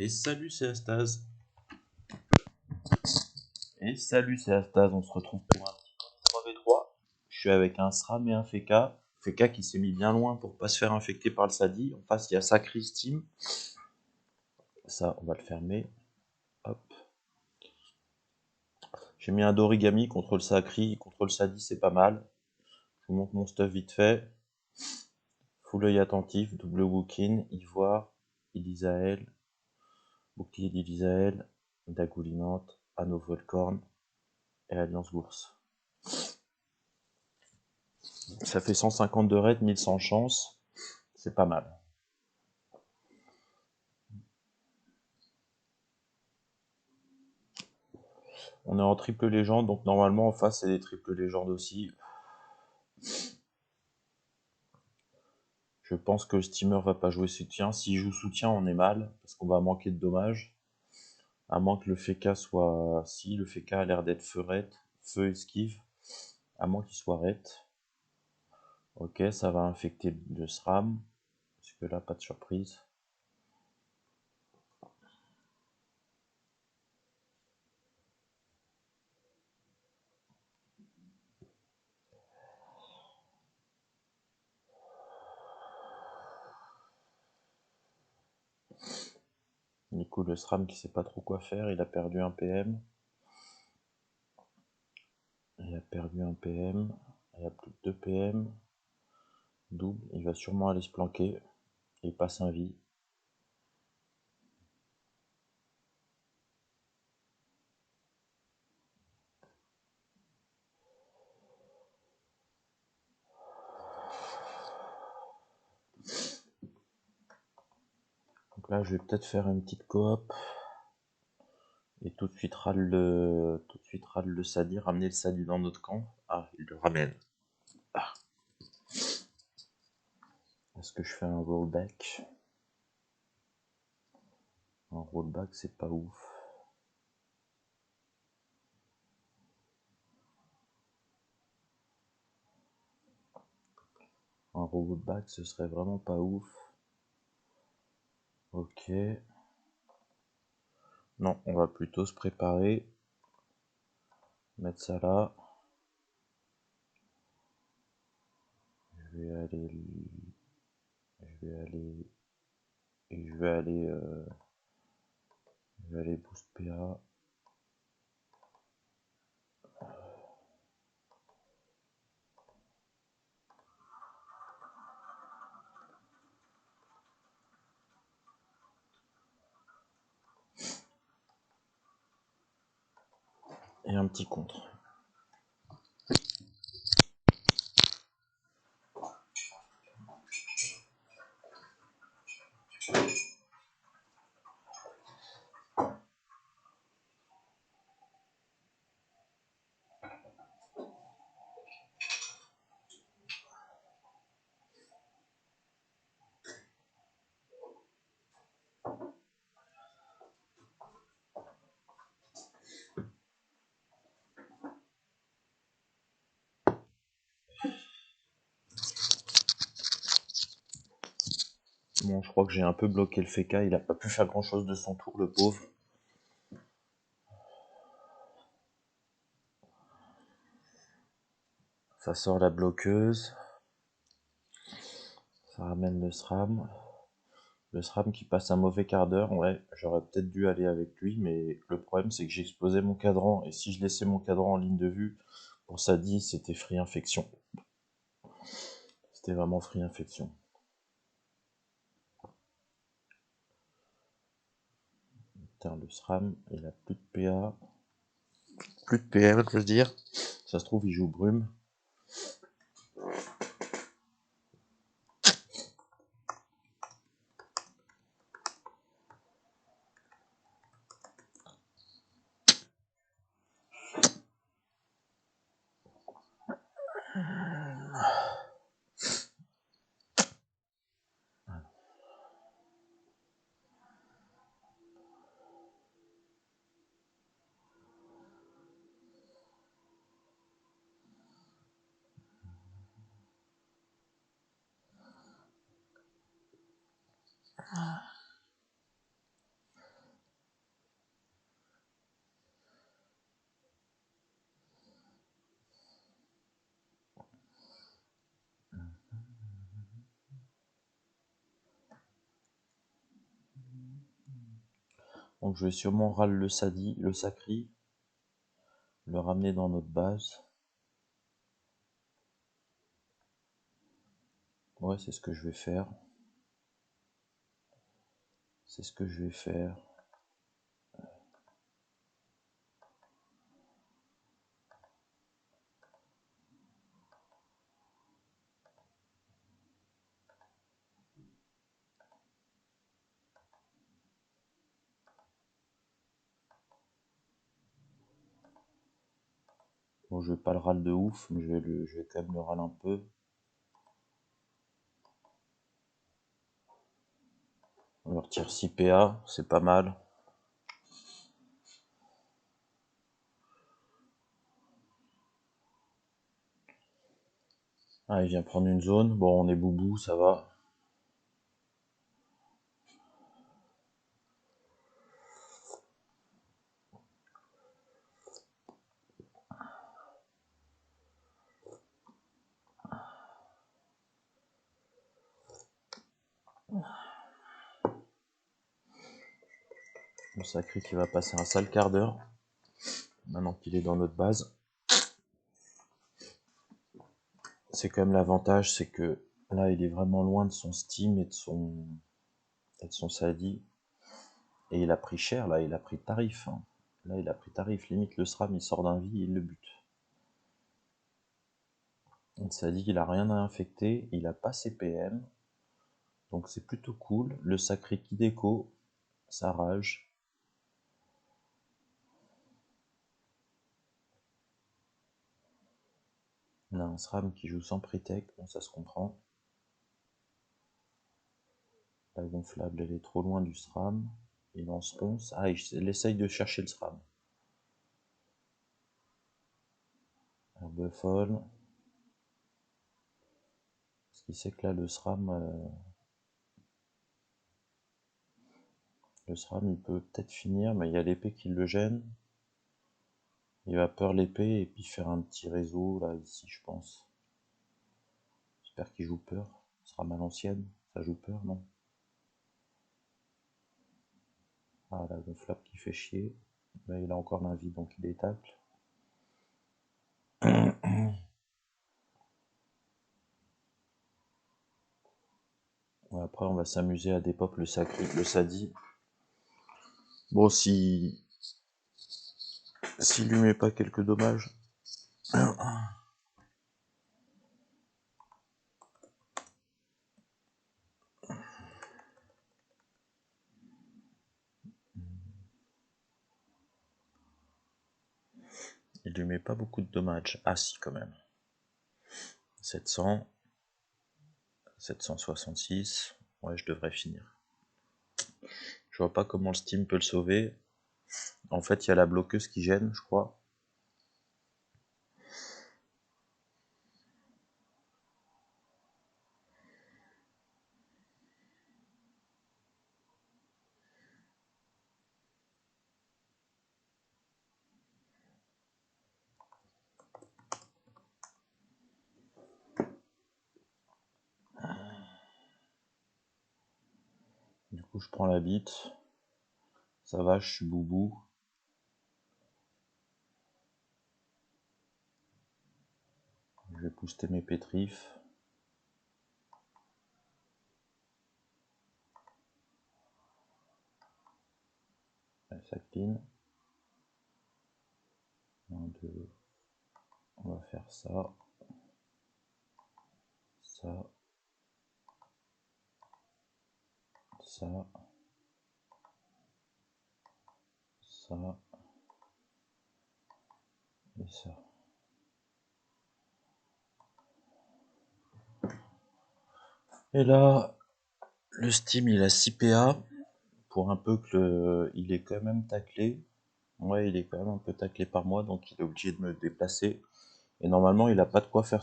Et salut, c'est Astaz. On se retrouve pour un petit 3v3. Je suis avec un SRAM et un FK. FK qui s'est mis bien loin pour pas se faire infecter par le Sadi. En face, il y a Sacri Steam. Ça, on va le fermer. Hop. J'ai mis un d'origami contre le Sacri. Contre le Sadi, c'est pas mal. Je vous montre mon stuff vite fait. Full œil attentif, double Wookin, Ivoire, Elisael, bouclier d'Elisael, Dagoulinante, Anneau Volcorn et Alliance Bourse. Ça fait 150 de raid, 1100 chance. C'est pas mal. On est en triple légende, donc normalement en face c'est des triples légendes aussi. Je pense que le steamer va pas jouer soutien. S'il joue soutien, on est mal, parce qu'on va manquer de dommages. À moins que le FK soit... Si, le FK a l'air d'être feu esquive. À moins qu'il soit ret. Ok, ça va infecter le SRAM. Parce que là, pas de surprise. Du coup, le SRAM qui sait pas trop quoi faire, il a perdu un PM. Il a perdu un PM. Il a plus que 2 PM. Double, il va sûrement aller se planquer. Il passe un vie. Donc là, je vais peut-être faire une petite coop. Et tout de suite râle le Sadi, ramener le Sadi dans notre camp. Ah, il le ramène. Ah. Est-ce que je fais un rollback? Un rollback, c'est pas ouf. Un rollback, ce serait vraiment pas ouf. Ok. Non, on va plutôt se préparer. Mettre ça là. Je vais aller... Je vais aller... Et je vais aller boost PA. Et un petit contre. Bon, je crois que j'ai un peu bloqué le FK, il a pas pu faire grand chose de son tour, le pauvre. Ça sort la bloqueuse. Ça ramène le SRAM. Le SRAM qui passe un mauvais quart d'heure, ouais, j'aurais peut-être dû aller avec lui, mais le problème c'est que j'ai explosé mon cadran, et si je laissais mon cadran en ligne de vue, pour Sadi, c'était free infection. C'était vraiment free infection. Putain, le SRAM, il a plus de PA. Plus de PM, je veux dire. Ça se trouve, il joue brume. Donc je vais sûrement râle le sacri, le ramener dans notre base. Ouais, c'est ce que je vais faire. C'est ce que je vais faire. Bon, je vais pas le râle de ouf, mais je vais quand même le râle un peu. On retire 6 PA, c'est pas mal. Ah, il vient prendre une zone. Bon, on est boubou, ça va. Le sacré qui va passer un sale quart d'heure. Maintenant qu'il est dans notre base. C'est quand même l'avantage, c'est que là, il est vraiment loin de son steam et de son sadi. Et il a pris cher, là, il a pris tarif. Hein. Là, il a pris tarif. Limite, le SRAM, il sort d'un vie, il le bute. Le sadi, il a rien à infecter, il a pas CPM. Donc c'est plutôt cool. Le sacré qui déco, ça rage. On a un SRAM qui joue sans pretech, bon ça se comprend. La gonflable, elle est trop loin du SRAM. Il lance ponce. Ah, il essaye de chercher le SRAM. Un buffle. Parce qu'il sait que là, le SRAM, il peut peut-être finir, mais il y a l'épée qui le gêne. Il va peur l'épée et puis faire un petit réseau, là, ici, je pense. J'espère qu'il joue peur. SRAM à l'ancienne, ça joue peur, non? Ah, la gonflable qui fait chier. Là, il a encore l'invie, donc il détacle. Ouais, après, on va s'amuser à dépop le sadi. Bon, s'il lui met pas quelques dommages. Il lui met pas beaucoup de dommages. Ah si, quand même. 700. 766. Ouais, je devrais finir. Je vois pas comment le Steam peut le sauver. En fait, il y a la bloqueuse qui gêne, je crois. Du coup, je prends la bite. Ça va, je suis boubou. Je vais booster mes pétrifs. Ça clean. 1, 2. On va faire ça. Ça. Ça. Ça. Et ça. Et là, le Steam, il a 6 PA. Pour un peu que il est quand même taclé. Ouais, il est quand même un peu taclé par moi, donc il est obligé de me déplacer. Et normalement, il a pas de quoi faire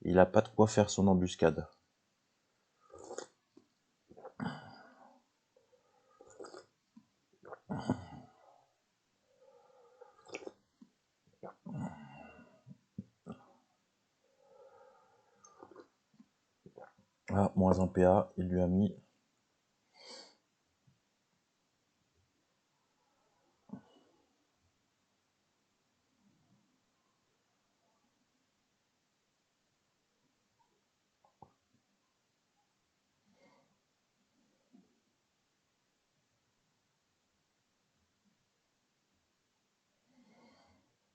il a pas de quoi faire son embuscade. Ah, moins un PA, il lui a mis.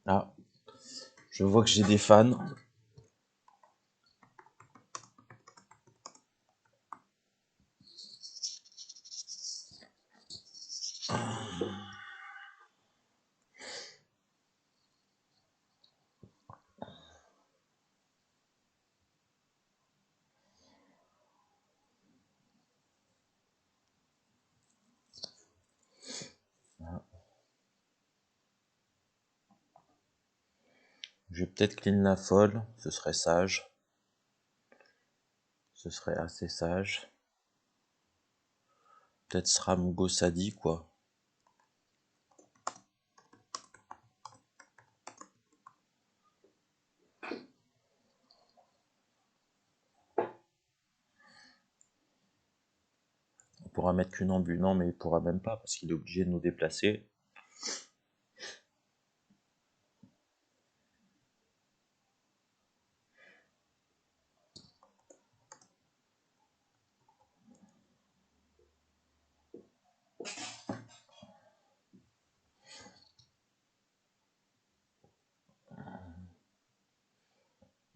Ah, je vois que j'ai des fans. Je vais peut-être clean la folle, ce serait sage. Ce serait assez sage. Peut-être SRAM Gossadi, quoi. On pourra mettre qu'une ambu. Non, mais il pourra même pas, parce qu'il est obligé de nous déplacer.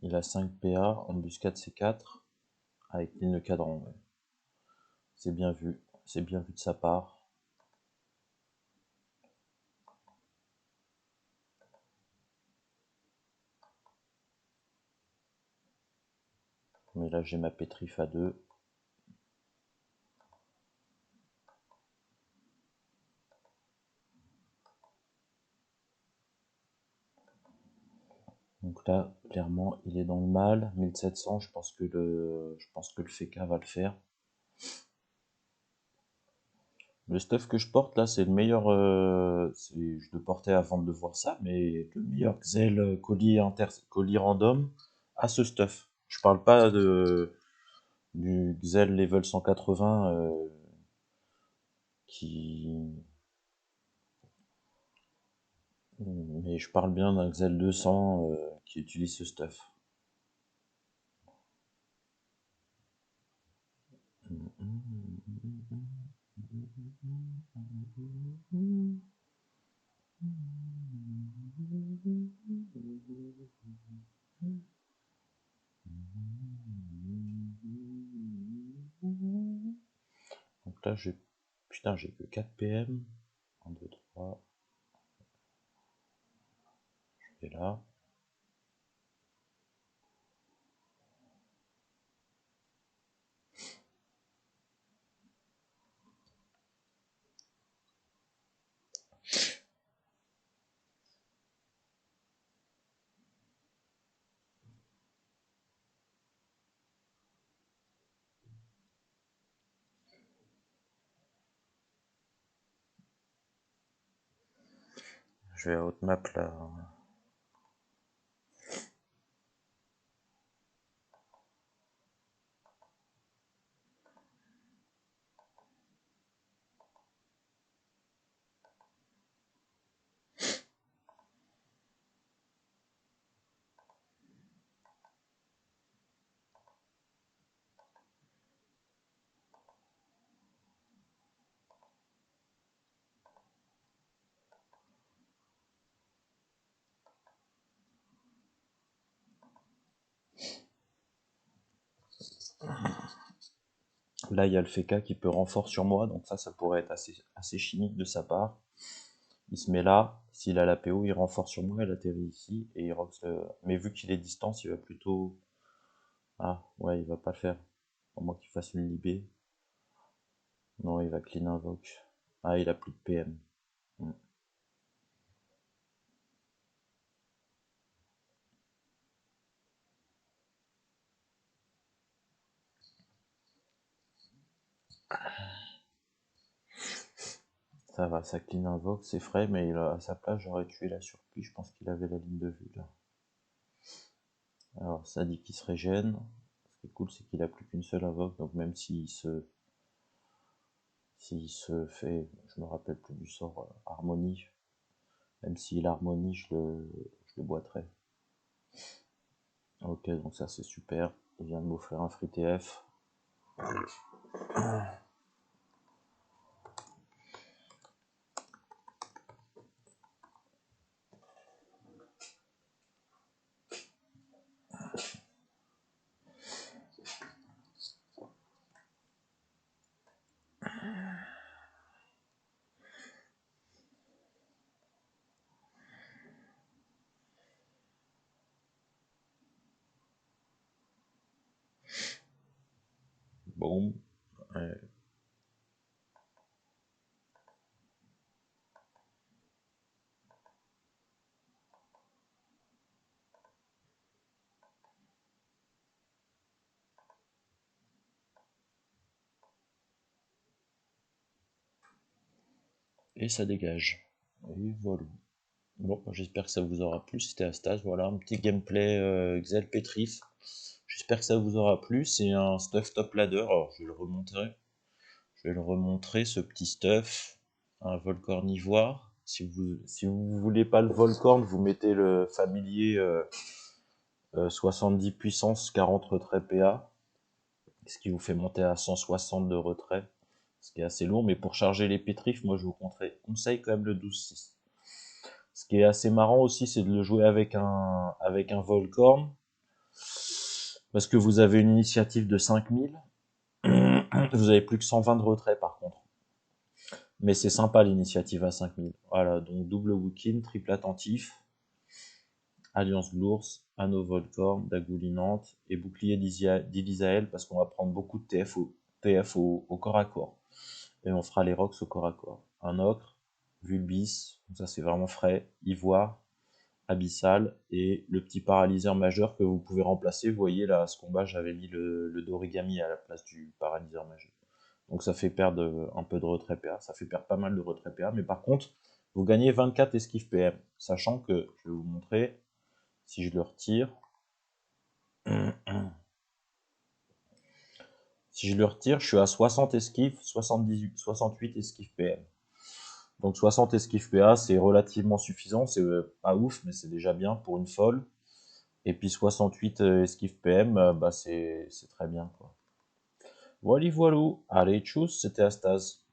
Il a 5 PA, embuscade C4, avec ligne de cadran. Ouais. C'est bien vu de sa part. Mais là j'ai ma pétrif à 2. Donc là, clairement, il est dans le mal. 1700, je pense que le FK va le faire. Le stuff que je porte là, c'est le meilleur. Je le portais avant de voir ça, mais le meilleur Xel colis random à ce stuff. Je parle pas du Xel level 180 qui. Mais je parle bien d'un Xel 200 qui utilise ce stuff. Donc là, putain, j'ai que 4 PM. 1, 2, 3. Je vais là. Je vais à haute map là. Là, il y a le FK qui peut renfort sur moi, donc ça pourrait être assez chimique de sa part. Il se met là, s'il a la PO, il renforce sur moi, il atterrit ici, et il rox le... Mais vu qu'il est distance, il va plutôt... Ah, ouais, il va pas le faire. Au moins qu'il fasse une libé. Non, il va clean invoke. Ah, il a plus de PM. Ça va, ça clean invoke, c'est frais, mais à sa place, j'aurais tué la surprise, je pense qu'il avait la ligne de vue, là. Alors, ça dit qu'il se régène. Ce qui est cool, c'est qu'il a plus qu'une seule invoque, donc même s'il se fait, je me rappelle plus du sort harmonie, même s'il harmonie, je le boiterai. Ok, donc ça c'est super. Il vient de m'offrir un free TF. Boum. Ouais. Et ça dégage. Et voilà. Bon, j'espère que ça vous aura plu. C'était Astas. Voilà, un petit gameplay Xel Petrif. J'espère que ça vous aura plu. C'est un stuff top ladder. Alors, je vais le remontrer. Je vais le remontrer, ce petit stuff. Un Volcorn ivoire. Si vous voulez pas le Volcorn, vous mettez le familier 70 puissance, 40 retrait PA. Ce qui vous fait monter à 160 de retrait. Ce qui est assez lourd. Mais pour charger les pétrifs, moi je vous conseille quand même le 12-6. Ce qui est assez marrant aussi, c'est de le jouer avec un Volcorn. Parce que vous avez une initiative de 5000. Vous avez plus que 120 de retrait par contre. Mais c'est sympa l'initiative à 5000. Voilà, donc double Wookin, triple attentif, Alliance de l'ours, Anneau Volcorn, Dagoulinante et bouclier d'Ilisael parce qu'on va prendre beaucoup de TF au corps à corps. Et on fera les rocks au corps à corps. Un ocre, Vulbis, ça c'est vraiment frais, Ivoire, Abyssal et le petit paralyseur majeur que vous pouvez remplacer. Vous voyez là, à ce combat, j'avais mis le Dorigami à la place du paralyseur majeur. Donc ça fait perdre un peu de retrait PA, ça fait perdre pas mal de retrait PA, mais par contre, vous gagnez 24 esquives PM, sachant que, je vais vous montrer, si je le retire, si je le retire, je suis à 60 esquives, 78, 68 esquives PM. Donc 60 esquives PA, c'est relativement suffisant, c'est pas ouf, mais c'est déjà bien pour une folle. Et puis 68 esquives PM, bah c'est très bien quoi. Voilà, voilà. Allez, tchuss, c'était Astase.